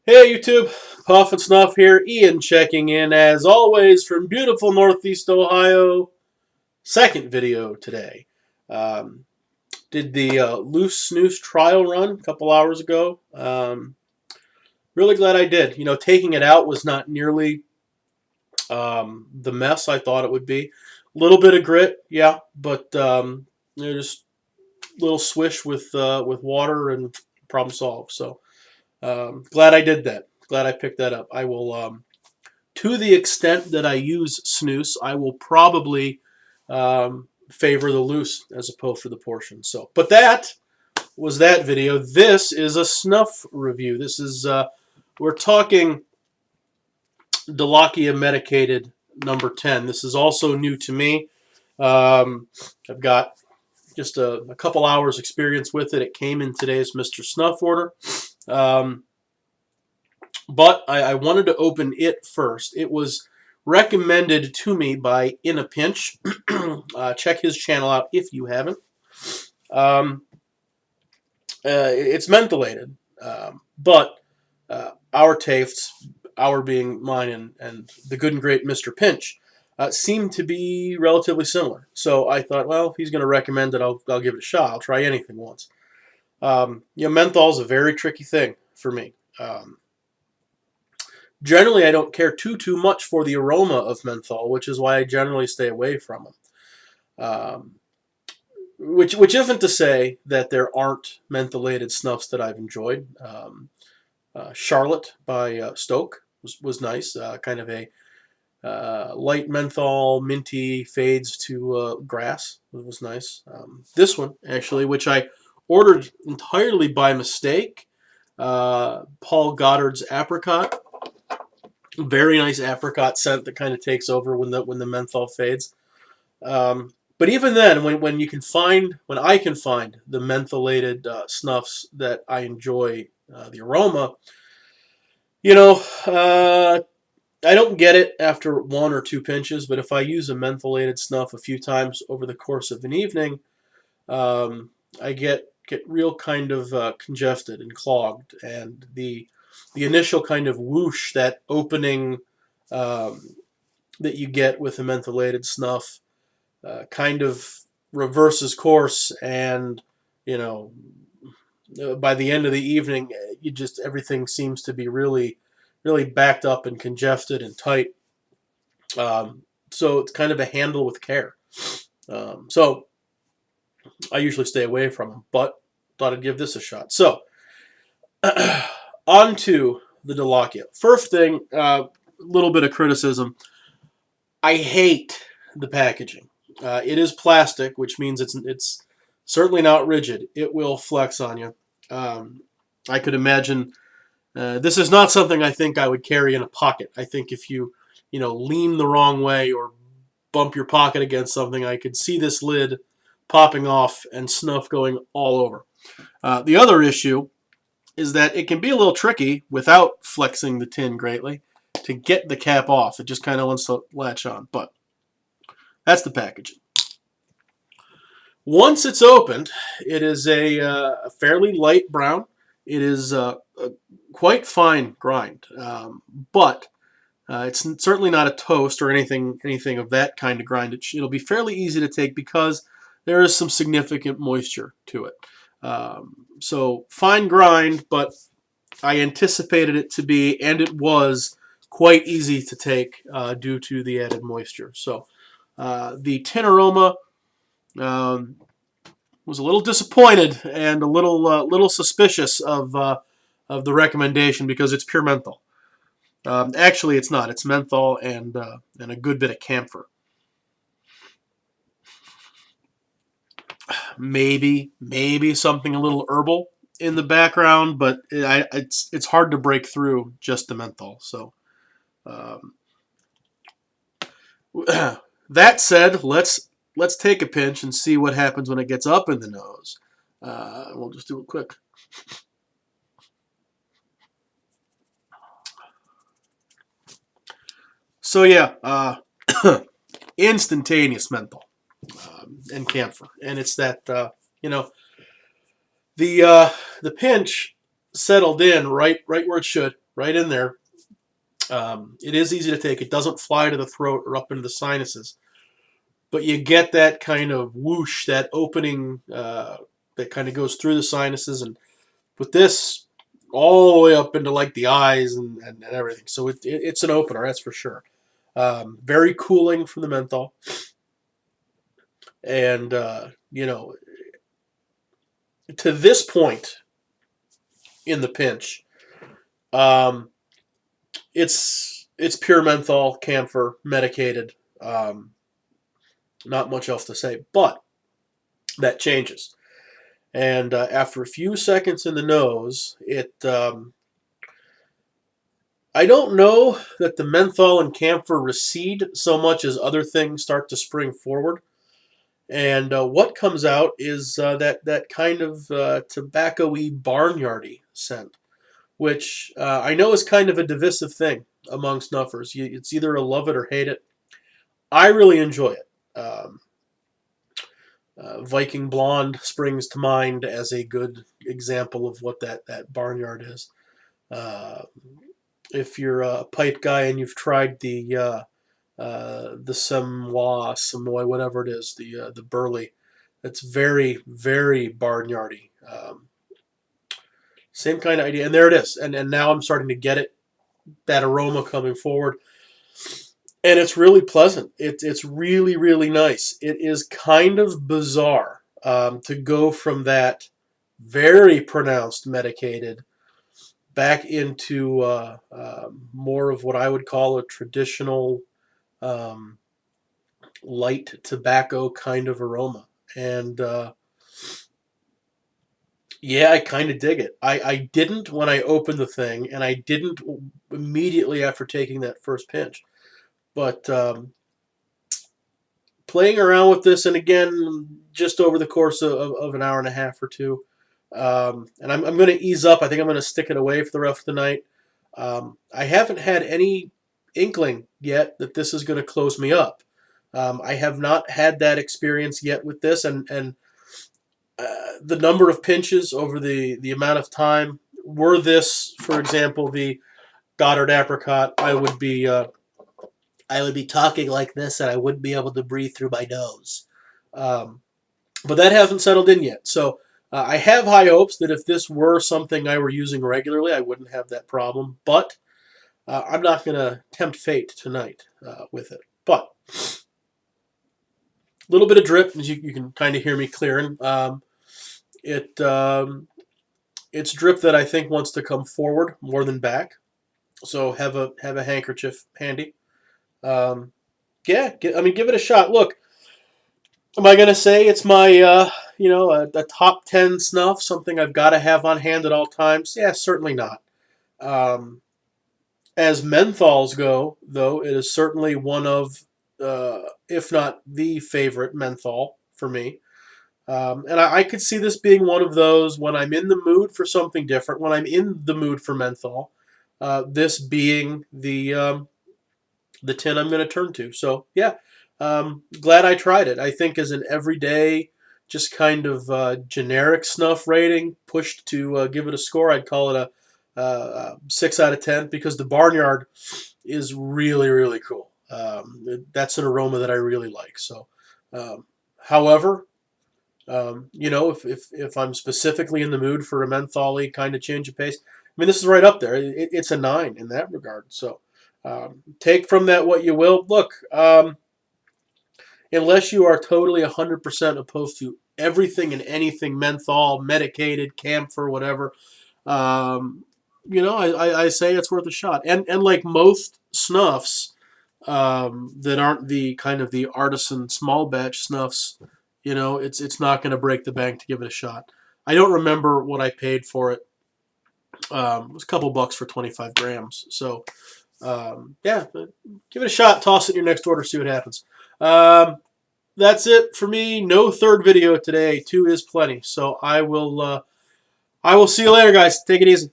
Hey YouTube, Puff and Snuff here. Ian checking in as always from beautiful Northeast Ohio. Second video today. Um, did the loose snooze trial run a couple hours ago. Really glad I did. You know, taking it out was not nearly the mess I thought it would be. A little bit of grit, yeah, but just a little swish with water and problem solved. So glad I did that. Glad I picked that up. I will. To the extent that I use snooze, I will probably favor the loose as opposed to the portion. So, but that was that video. This is a snuff review. This is we're talking Dholakia Medicated number 10. This is also new to me. I've got just a couple hours experience with it. It came in today's Mr. Snuff order. But I wanted to open it first. It was recommended to me by In a Pinch. Check his channel out if you haven't. It's mentholated, but our tastes, our being mine and the good and great Mr. Pinch, seem to be relatively similar. So I thought, well, if he's going to recommend it, I'll give it a shot. I'll try anything once. Menthol is a very tricky thing for me. Generally, I don't care too much for the aroma of menthol, which is why I generally stay away from them. Which isn't to say that there aren't mentholated snuffs that I've enjoyed. Charlotte by Stoke was nice. Kind of a light menthol, minty, fades to grass. It was nice. This one, actually, which I ordered entirely by mistake, Paul Goddard's Apricot. Very nice apricot scent that kind of takes over when the menthol fades. But even then, when I can find the mentholated snuffs that I enjoy the aroma, you know, I don't get it after one or two pinches. But if I use a mentholated snuff a few times over the course of an evening, I get real kind of congested and clogged, and the initial kind of whoosh, that opening that you get with a mentholated snuff, kind of reverses course, and you know, by the end of the evening, everything seems to be really backed up and congested and tight. So it's kind of a handle with care. So I usually stay away from them, but thought I'd give this a shot. So on to the Dholakia. First thing, a little bit of criticism. I hate the packaging. It is plastic, which means it's certainly not rigid. It will flex on you. I could imagine this is not something I think I would carry in a pocket. I think if you lean the wrong way or bump your pocket against something, I could see this lid popping off and snuff going all over. The other issue is that it can be a little tricky without flexing the tin greatly to get the cap off. It just kind of wants to latch on, but that's the packaging. Once it's opened, it is a fairly light brown. It is a quite fine grind, but it's certainly not a toast or anything of that kind of grind. It'll be fairly easy to take because there is some significant moisture to it. So fine grind, but I anticipated it to be, and it was, quite easy to take due to the added moisture. So the tin aroma, was a little disappointed and a little suspicious of the recommendation because it's pure menthol. Actually, it's not. It's menthol and a good bit of camphor. Maybe something a little herbal in the background, but it's hard to break through just the menthol. So that said, let's take a pinch and see what happens when it gets up in the nose. We'll just do it quick. So yeah, instantaneous menthol and camphor, and it's that the pinch settled in right where it should. right in there. It is easy to take. It doesn't fly to the throat or up into the sinuses. But you get that kind of whoosh, that opening that kind of goes through the sinuses. And with this, all the way up into like the eyes and everything. So it's an opener, that's for sure. Very cooling from the menthol. And, you know, to this point in the pinch, it's pure menthol, camphor, medicated. Not much else to say, but that changes. And after a few seconds in the nose, I don't know that the menthol and camphor recede so much as other things start to spring forward. And what comes out is that kind of tobacco-y, barnyardy scent, which I know is kind of a divisive thing among snuffers. It's either a love it or hate it. I really enjoy it. Viking Blonde springs to mind as a good example of what that barnyard is. If you're a pipe guy and you've tried the Samoy, whatever it is, the burley, it's very, very barnyardy. Same kind of idea, and there it is. And now I'm starting to get it, that aroma coming forward. And it's really pleasant. It's really, really nice. It is kind of bizarre to go from that very pronounced medicated back into more of what I would call a traditional light tobacco kind of aroma. And yeah, I kind of dig it. I didn't when I opened the thing, and I didn't immediately after taking that first pinch. But playing around with this, and again, just over the course of an hour and a half or two, and I'm going to ease up. I think I'm going to stick it away for the rest of the night. I haven't had any inkling yet that this is going to close me up. I have not had that experience yet with this, and the number of pinches over the amount of time. Were this, for example, the Goddard apricot, I would be talking like this, and I wouldn't be able to breathe through my nose. But that hasn't settled in yet. So I have high hopes that if this were something I were using regularly, I wouldn't have that problem. But I'm not going to tempt fate tonight with it. But a little bit of drip, as you can kind of hear me clearing. It's drip that I think wants to come forward more than back. So have a handkerchief handy. Yeah, give it a shot. Look, am I going to say it's my, a top 10 snuff, something I've got to have on hand at all times? Yeah, certainly not. As menthols go, though, it is certainly one of, if not the favorite menthol for me. And I could see this being one of those when I'm in the mood for something different, when I'm in the mood for menthol, this being the tin I'm going to turn to. So, yeah, glad I tried it. I think as an everyday, just kind of generic snuff rating, pushed to give it a score, I'd call it a 6 out of 10 because the Barnyard is really, really cool. That's an aroma that I really like. So, however, if I'm specifically in the mood for a menthol-y kind of change of pace, I mean, this is right up there. It's a 9 in that regard. So take from that what you will. Look, unless you are totally 100% opposed to everything and anything menthol, medicated, camphor, whatever, I say it's worth a shot. And like most snuffs that aren't the kind of the artisan small batch snuffs, it's not going to break the bank to give it a shot. I don't remember what I paid for it. It was a couple bucks for 25 grams. So, yeah, give it a shot. Toss it in your next order. See what happens. That's it for me. No third video today. 2 is plenty. So I will see you later, guys. Take it easy.